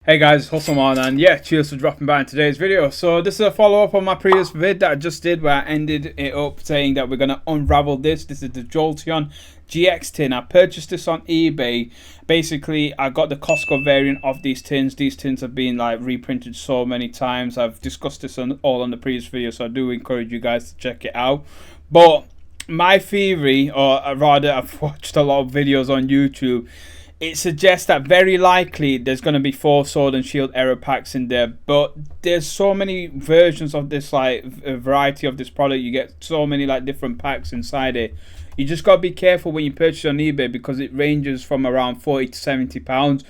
Hey guys, Hustlemon, and yeah, cheers for dropping by in today's video. So this is a follow-up on my previous vid that I just did, where I ended it up saying that we're going to unravel this. This is the Jolteon GX Tin. I purchased this on eBay. Basically, I got the Costco variant of these tins. These tins have been like reprinted so many times. I've discussed this all on the previous video, so I do encourage you guys to check it out. But my theory, or rather I've watched a lot of videos on YouTube, it suggests that very likely there's going to be 4 Sword and Shield error packs in there, but there's so many versions of this, like a variety of this product. You get so many like different packs inside it. You just got to be careful when you purchase on eBay, because it ranges from around 40 to 70 pounds.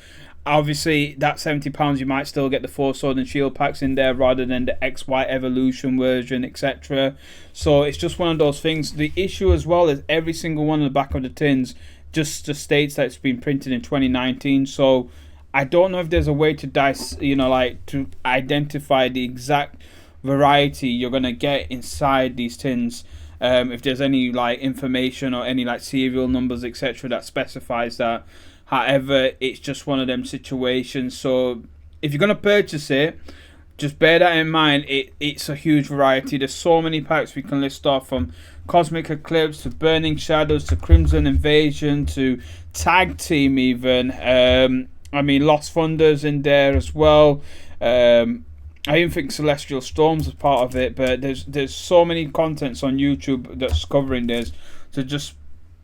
Obviously that 70 pounds you might still get the 4 Sword and Shield packs in there rather than the XY Evolution version, etc. So it's just one of those things. The issue as well is every single one on the back of the tins just states that it's been printed in 2019. So I don't know if there's a way to to identify the exact variety you're gonna get inside these tins. If there's any like information or any like serial numbers, etc., that specifies that. However, it's just one of them situations. So if you're gonna purchase it, just bear that in mind. It's a huge variety. There's so many packs we can list off, from Cosmic Eclipse to Burning Shadows to Crimson Invasion to Tag Team even. I mean, Lost Thunder's in there as well. I even think Celestial Storms is part of it, but there's so many contents on YouTube that's covering this. So just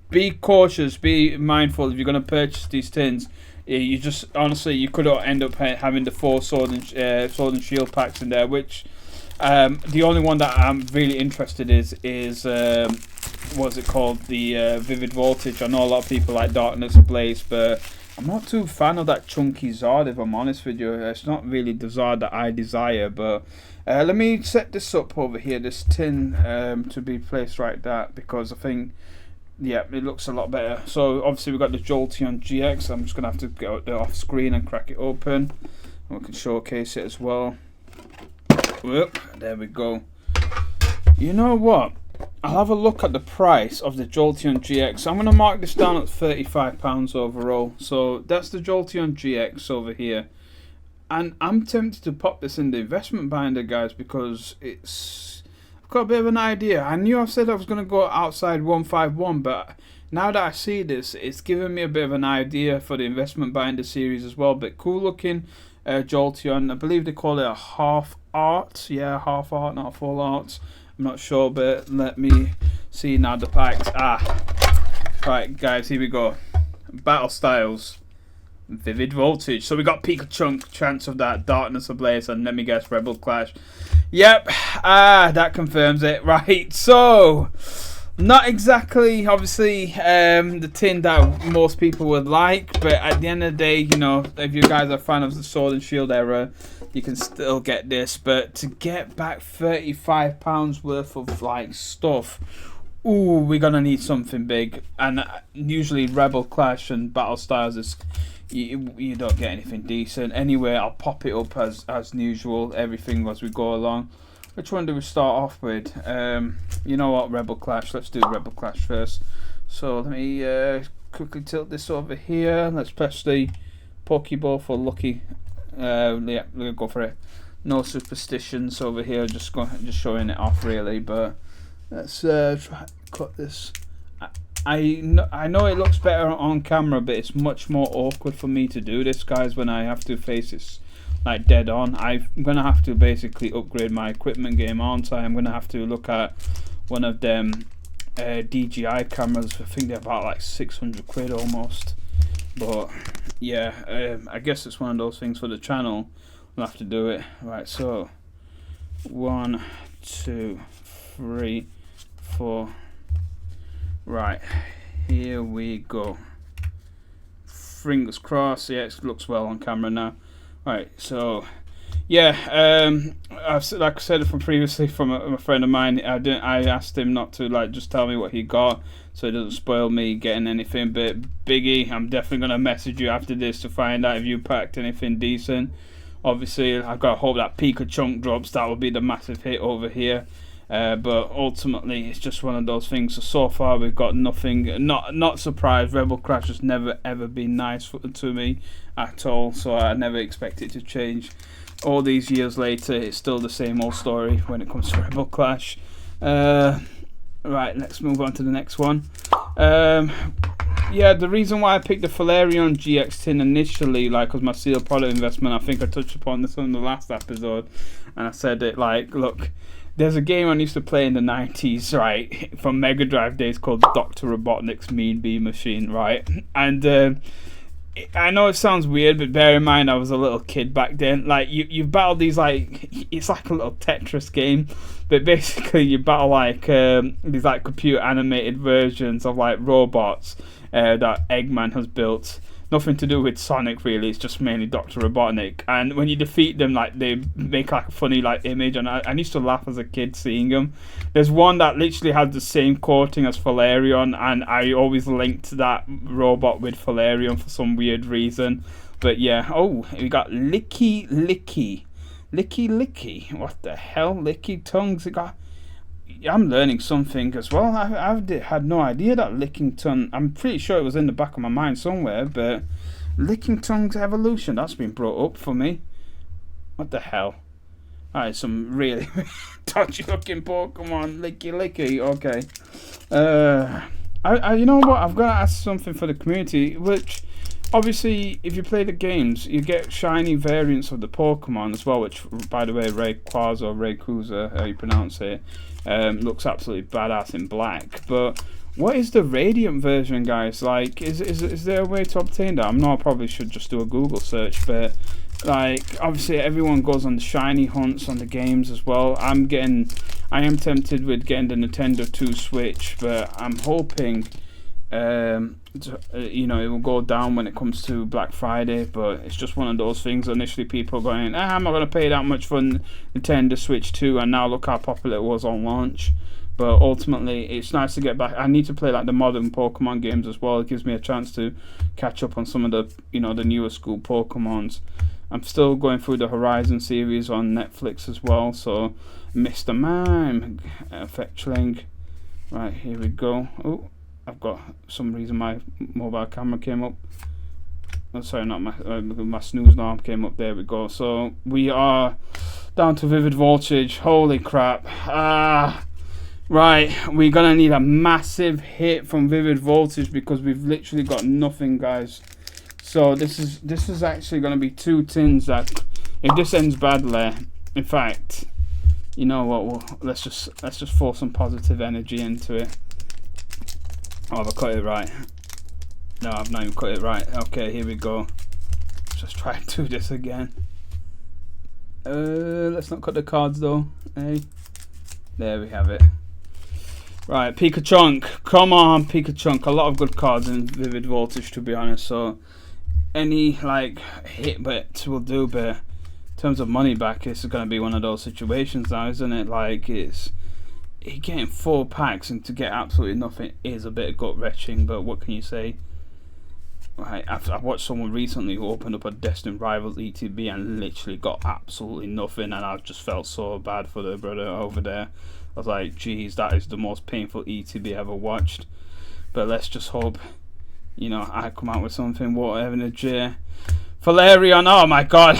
be cautious, be mindful if you're going to purchase these tins. You just honestly, you could end up having the 4 Sword and Shield packs in there, which the only one that I'm really interested is what's it called, the Vivid Voltage. I know a lot of people like Darkness Ablaze, but I'm not too fan of that chunky Zard, if I'm honest with you. It's not really the Zard that I desire. But let me set this up over here, this tin, to be placed like that, because I think, yeah, it looks a lot better. So obviously we've got the Jolteon GX. I'm just gonna have to get it off screen and crack it open, and we can showcase it as well. Whoop, there we go. You know what? I'll have a look at the price of the Jolteon GX. I'm gonna mark this down at £35 overall. So that's the Jolteon GX over here, and I'm tempted to pop this in the investment binder, guys, because I've got a bit of an idea. I knew I said I was going to go outside 151, but now that I see this, it's giving me a bit of an idea for the investment binder series as well. But cool looking Jolteon. I believe they call it a half art. Yeah, half art, not full art. I'm not sure, but let me see now the packs. Right, guys, here we go. Battle Styles, Vivid Voltage. So we got Pikachu, chance of that, Darkness Ablaze, and let me guess, Rebel Clash. Yep, that confirms it. Right, so not exactly, obviously, the tin that most people would like, but at the end of the day, you know, if you guys are a fan of the Sword and Shield era, you can still get this. But to get back £35 worth of like stuff, ooh, we're gonna need something big. And usually Rebel Clash and Battle Styles is, you don't get anything decent. Anyway, I'll pop it up as usual, everything as we go along. Which one do we start off with? You know what, Rebel Clash. Let's do Rebel Clash first. So let me quickly tilt this over here. Let's press the Pokeball for lucky. Yeah, we'll go for it. No superstitions over here. Just showing it off really. But let's try to cut this. I know it looks better on camera, but it's much more awkward for me to do this, guys, when I have to face this like dead on. I'm gonna have to basically upgrade my equipment game, aren't I? I'm gonna have to look at one of them DJI cameras. I think they're about like 600 quid almost. But yeah, I guess it's one of those things for the channel. We'll have to do it. Right, so 1, 2, 3, 4. Right, here we go. Fingers crossed. Yeah, it looks well on camera now. Right, so yeah, like I said from previously from a friend of mine, I asked him not to like just tell me what he got, so it doesn't spoil me getting anything. But Biggie, I'm definitely gonna message you after this to find out if you packed anything decent. Obviously, I've got to hope that Pikachu drops. That will be the massive hit over here. But ultimately, it's just one of those things. So far, we've got nothing. Not surprised. Rebel Crash has never ever been nice to me at all. So I never expect it to change. All these years later, it's still the same old story when it comes to Rebel Clash. Right, let's move on to the next one. Yeah, the reason why I picked the Flareon GX Tin initially, like, was my sealed product investment. I think I touched upon this on the last episode, and I said it like, look, there's a game I used to play in the 90s, right, from Mega Drive days called Dr. Robotnik's Mean Bean Machine, right, and I know it sounds weird, but bear in mind I was a little kid back then. Like, you battle these, like, it's like a little Tetris game, but basically you battle like these like computer animated versions of like robots that Eggman has built. Nothing to do with Sonic really, it's just mainly Dr. Robotnik. And when you defeat them, like, they make like a funny like image, and I used to laugh as a kid seeing them. There's one that literally has the same coating as Flareon, and I always linked that robot with Flareon for some weird reason. But yeah, oh, we got Licky Licky. Licky Licky, what the hell? Licky Tongues, it got... I'm learning something as well. I had no idea that Licking Tongue... I'm pretty sure it was in the back of my mind somewhere, but... Licking Tongue's evolution, that's been brought up for me. What the hell? That is some really dodgy looking Pokemon. Licky Licky, okay. You know what? I've got to ask something for the community, which... Obviously, if you play the games, you get shiny variants of the Pokemon as well, which, by the way, Rayquaza, how you pronounce it, looks absolutely badass in black. But what is the Radiant version, guys? Like, is there a way to obtain that? I probably should just do a Google search, but, like, obviously everyone goes on the shiny hunts on the games as well. I am tempted with getting the Nintendo 2 Switch, but I'm hoping... you know, it will go down when it comes to Black Friday, but it's just one of those things. Initially people going, I'm not going to pay that much for Nintendo Switch 2, and now look how popular it was on launch. But ultimately it's nice to get back. I need to play like the modern Pokemon games as well. It gives me a chance to catch up on some of the, you know, the newer school Pokemons. I'm still going through the Horizon series on Netflix as well, so Mr. Mime, fetchling. Right, here we go. Oh, I've got some reason my mobile camera came up. Oh, sorry, not my snooze alarm came up. There we go. So we are down to Vivid Voltage. Holy crap! Right, we're gonna need a massive hit from Vivid Voltage because we've literally got nothing, guys. So this is actually gonna be 2 tins that, if this ends badly, in fact, you know what? Let's just throw some positive energy into it. Oh, have I cut it right? No, I've not even cut it right. Okay, here we go. Let's just try and do this again. Let's not cut the cards though. Hey, there we have it. Right, Pikachu. Come on, Pikachu. A lot of good cards in Vivid Voltage, to be honest. So any like hit bets will do, but in terms of money back, it's going to be one of those situations now, isn't it? Like, it's... Getting 4 packs and to get absolutely nothing is a bit gut-wrenching, but what can you say? Right, I watched someone recently who opened up a Destined Rivals ETB and literally got absolutely nothing, and I just felt so bad for the brother over there. I was like, geez, that is the most painful ETB I ever watched. But let's just hope, you know, I come out with something. Water Energy, Flareon, oh my god.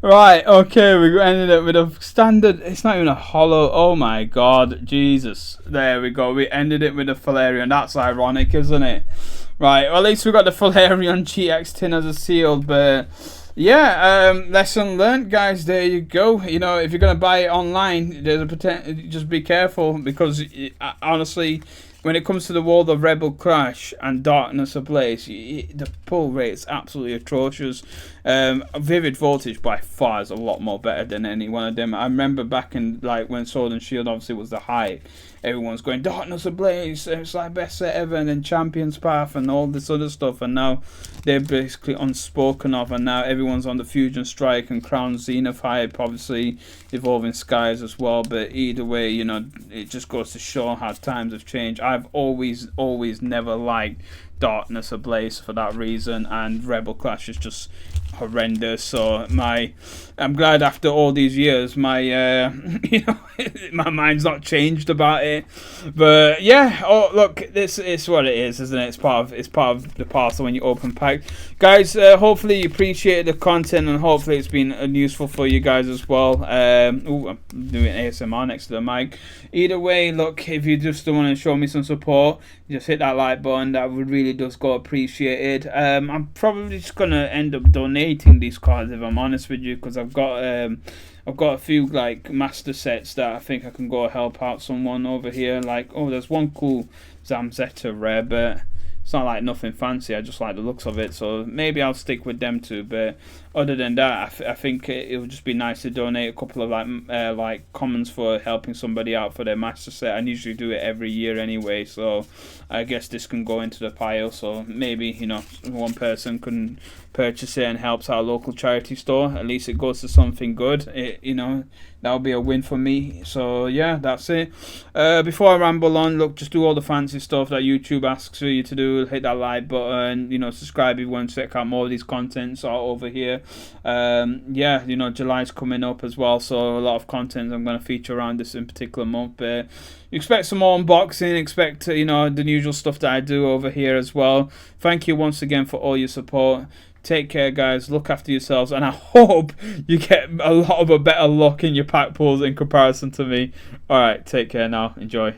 Right, okay, we ended up with a standard, it's not even a hollow, oh my god, Jesus, there we go, we ended it with a Flareon. That's ironic, isn't it? Right, well, at least we got the Flareon GX Tin as a sealed, but yeah, lesson learned, guys, there you go. You know, if you're going to buy it online, there's a potential, just be careful, because honestly, when it comes to the world of Rebel Crash and Darkness Ablaze, the pull rate is absolutely atrocious. Vivid Voltage by far is a lot more better than any one of them. I remember back in, like, when Sword and Shield obviously was the hype, everyone's going, Darkness Ablaze, it's like best set ever, and then Champion's Path and all this other stuff, and now they're basically unspoken of, and now everyone's on the Fusion Strike and Crown Zenith hype, obviously Evolving Skies as well. But either way, you know, it just goes to show how times have changed. I've always never liked darkness ablaze for that reason, and Rebel Clash is just horrendous. So I'm glad after all these years my you know, my mind's not changed about it. But yeah, oh look, this is what it is, isn't it? It's part of the parcel when you open pack, guys. Hopefully you appreciate the content, and hopefully it's been useful for you guys as well. Ooh, I'm doing ASMR next to the mic. Either way, look, if you just want to show me some support, just hit that like button. That would really does go appreciated. I'm probably just gonna end up donating these cards, if I'm honest with you, because I've got a few like master sets that I think I can go help out someone over here. Like, oh, there's one cool Zamzetta rare, but it's not like nothing fancy. I just like the looks of it, so maybe I'll stick with them too. But other than that, I think it would just be nice to donate a couple of like commons for helping somebody out for their master set. I usually do it every year anyway, so I guess this can go into the pile. So maybe, you know, one person can purchase it and helps our local charity store. At least it goes to something good. You know, that'll be a win for me. So yeah, that's it. Before I ramble on, look, just do all the fancy stuff that YouTube asks for you to do. Hit that like button, you know, subscribe if you want to check out more of these contents are over here. Yeah, you know, July's coming up as well, so a lot of content I'm going to feature around this in particular month. But expect some more unboxing, expect, you know, the usual stuff that I do over here as well. Thank you once again for all your support. Take care, guys. Look after yourselves, and I hope you get a lot of a better luck in your pack pulls in comparison to me. Alright, take care now. Enjoy.